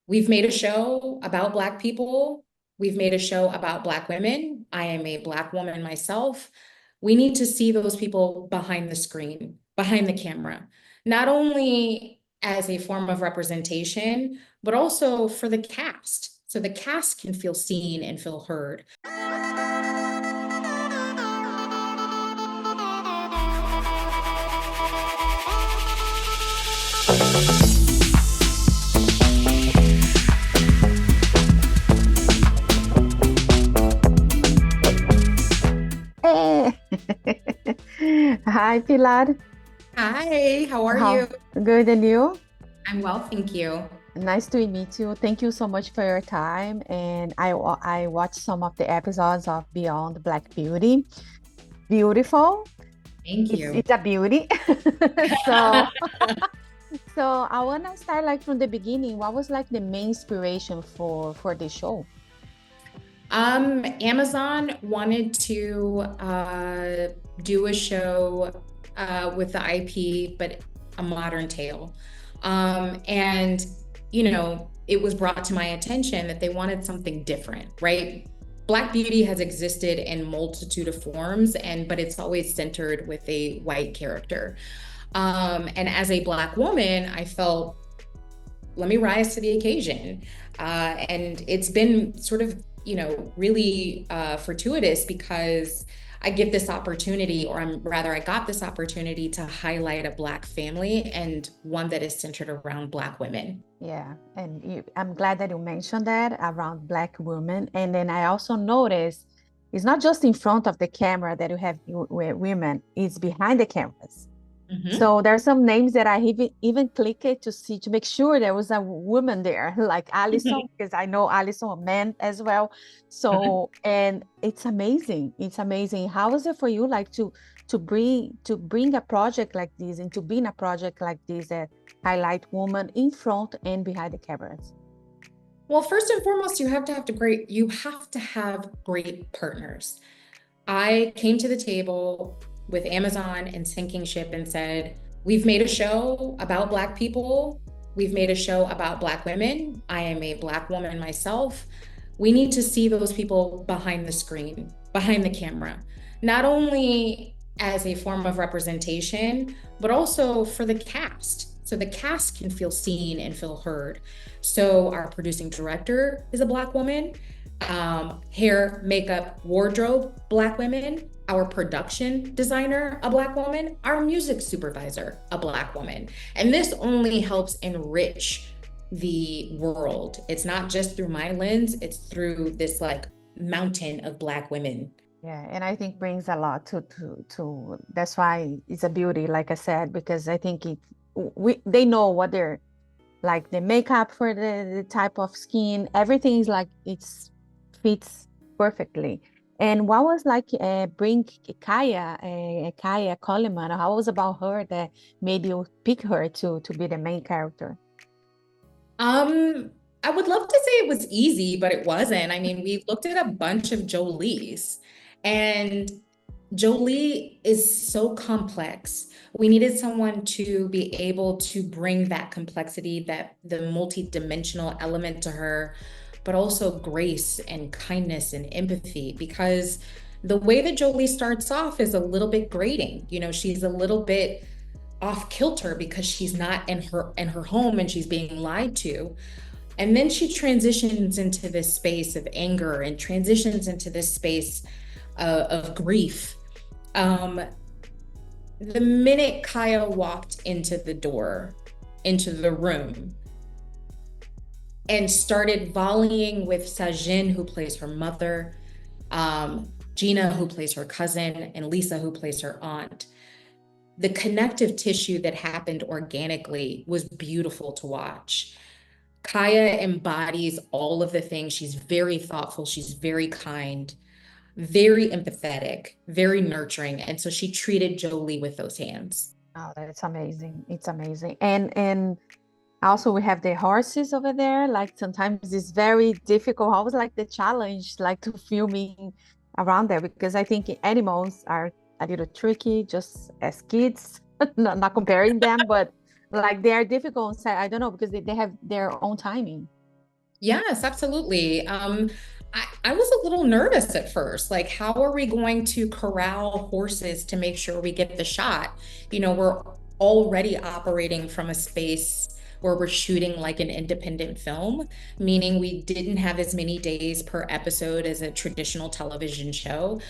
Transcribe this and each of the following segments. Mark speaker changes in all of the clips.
Speaker 1: We've made a show about Black people. We've made a show about Black women. I am a Black woman myself. We need to see those people behind the screen, behind the camera, not only as a form of representation, but also for the cast. So the cast can feel seen and feel heard.
Speaker 2: Hey. Hi, Pilar.
Speaker 1: Hi, how are
Speaker 2: How
Speaker 1: you?
Speaker 2: good and you?
Speaker 1: I'm well, thank you.
Speaker 2: Nice to meet you. Thank you so much for your time. And I watched some of the episodes of Beyond Black Beauty. Beautiful.
Speaker 1: Thank you.
Speaker 2: It's a beauty. So so I wanna start like from the beginning. What was like the main inspiration for the show?
Speaker 1: Amazon wanted to do a show with the IP, but a modern tale. And it was brought to my attention that they wanted something different, right? Black beauty has existed in multitude of forms, but it's always centered with a white character. And as a Black woman, I felt, let me rise to the occasion. And it's been sort of, really fortuitous because I get this opportunity, or I got this opportunity to highlight a Black family and one that is centered around Black women.
Speaker 2: Yeah, and I'm glad that you mentioned that around Black women. And then I also noticed it's not just in front of the camera that you have women, it's behind the cameras.
Speaker 1: Mhm.
Speaker 2: So there are some names that I even clicked to see to make sure there was a woman there, like Allison, because I know Allison, a man as well. So, and it's amazing. It's amazing. How is it for you, like to bring a project like this and to be in a project like this that highlight women in front and behind the cameras?
Speaker 1: Well, first and foremost, you have to have great partners. I came to the table with Amazon and Sinking Ship and said, we've made a show about Black people. We've made a show about Black women. I am a Black woman myself. We need to see those people behind the screen, behind the camera, not only as a form of representation, but also for the cast. So the cast can feel seen and feel heard. So our producing director is a Black woman, hair, makeup, wardrobe, Black women, our production designer, a Black woman, our music supervisor, a Black woman. And this only helps enrich the world. It's not just through my lens, it's through this like mountain of Black women.
Speaker 2: Yeah, and I think brings a lot to that's why it's a beauty, like I said, because I think they know what they're like the makeup for the type of skin, everything is like it's fits perfectly. And what was like bring Kaya Coleman? How was about her that made you pick her to be the main character?
Speaker 1: Um, I would love to say it was easy, but it wasn't. I mean, we looked at a bunch of Jolies, and Jolie is so complex. We needed someone to be able to bring that complexity, that the multi-dimensional element to her, but also grace and kindness and empathy, because the way that Jolie starts off is a little bit grating. She's a little bit off kilter because she's not in her home and she's being lied to. And then she transitions into this space of anger and transitions into this space of grief. um, the minute Kaya walked into the door, into the room, and started volleying with Sagine, who plays her mother, Gina, who plays her cousin, and Lisa, who plays her aunt, the connective tissue that happened organically was beautiful to watch. Kaya embodies all of the things. She's very thoughtful, she's very kind, very empathetic, very nurturing. And so she treated Jolie with those hands.
Speaker 2: Oh, that's amazing. It's amazing. And also we have the horses over there. Like sometimes it's very difficult. How was like the challenge, like to filming around there? Because I think animals are a little tricky just as kids, not comparing them, but like they are difficult. I don't know, because they have their own timing.
Speaker 1: Yes, absolutely. I was a little nervous at first. Like, how are we going to corral horses to make sure we get the shot? We're already operating from a space where we're shooting like an independent film, meaning we didn't have as many days per episode as a traditional television show.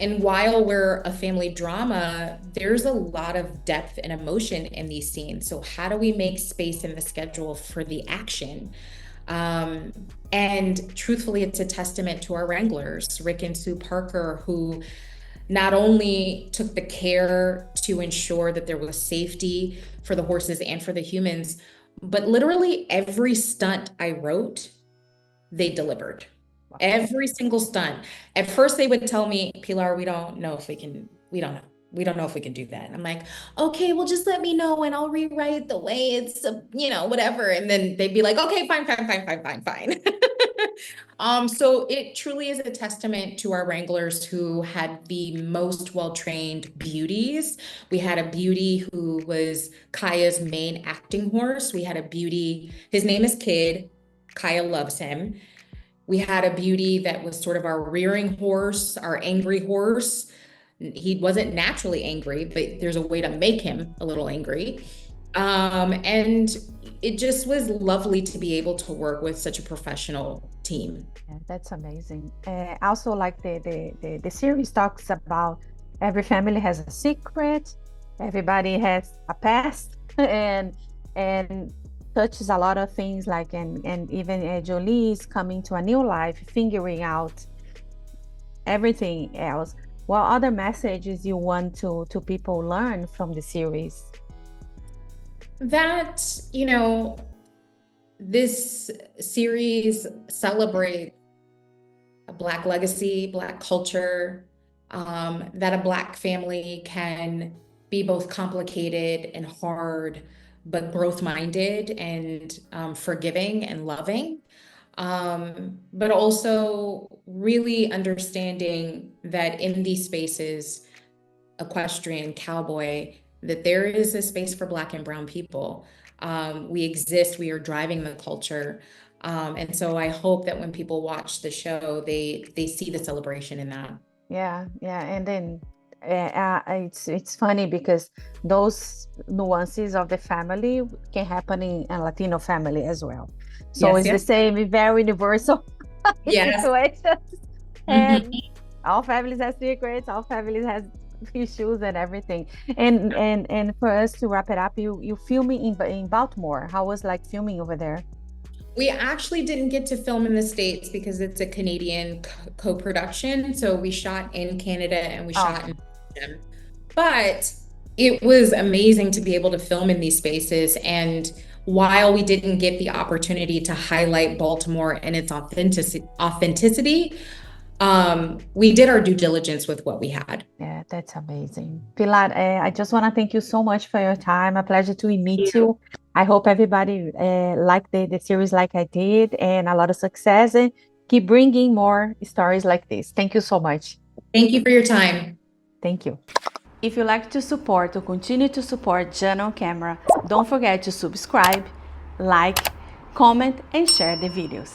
Speaker 1: And while we're a family drama, there's a lot of depth and emotion in these scenes. So, how do we make space in the schedule for the action? Um, and truthfully, it's a testament to our wranglers, Rick and Sue Parker, who not only took the care to ensure that there was safety for the horses and for the humans, but literally every stunt I wrote, they delivered. Every single stunt. At first, they would tell me, Pilar, we don't know if we can, we don't know. We don't know if we can do that. And I'm like, okay, well, just let me know and I'll rewrite the way it's, whatever. And then they'd be like, okay, fine, fine, fine, fine, fine, fine. So it truly is a testament to our wranglers who had the most well-trained beauties. We had a beauty who was Kaya's main acting horse. We had a beauty, his name is Kid. Kaya loves him. We had a beauty that was sort of our rearing horse, our angry horse. He wasn't naturally angry, but there's a way to make him a little angry. And it just was lovely to be able to work with such a professional team.
Speaker 2: Yeah, that's amazing. Also, like the series talks about every family has a secret, everybody has a past, and touches a lot of things like and even Jolie is coming to a new life, figuring out everything else. What other messages you want to people learn from the series?
Speaker 1: That, this series celebrates a Black legacy, Black culture, that a Black family can be both complicated and hard, but growth-minded and forgiving and loving. But also really understanding that in these spaces, equestrian, cowboy, that there is a space for Black and brown people. We exist, we are driving the culture. And so I hope that when people watch the show, they see the celebration in that.
Speaker 2: Yeah, yeah, and then it's funny because those nuances of the family can happen in a Latino family as well. So
Speaker 1: Yes,
Speaker 2: it's the
Speaker 1: yes.
Speaker 2: same, very universal
Speaker 1: Yes.
Speaker 2: situations. And
Speaker 1: Mhm.
Speaker 2: all families have secrets, all families have issues and everything. And for us to wrap it up, you filming in Baltimore. How was like filming over there?
Speaker 1: We actually didn't get to film in the States because it's a Canadian co-production. So we shot in Canada and we
Speaker 2: Oh,
Speaker 1: shot in Belgium. But it was amazing to be able to film in these spaces. And while we didn't get the opportunity to highlight Baltimore and its authenticity, we did our due diligence with what we had.
Speaker 2: yeah, that's amazing. Pilar, I just want to thank you so much for your time. A pleasure to meet you. I hope everybody liked the series like I did, and a lot of success, and keep bringing more stories like this. Thank you so much.
Speaker 1: Thank you for your time.
Speaker 2: Thank you. If you like to support or continue to support Jana on Camera, don't forget to subscribe, like, comment, and share the videos.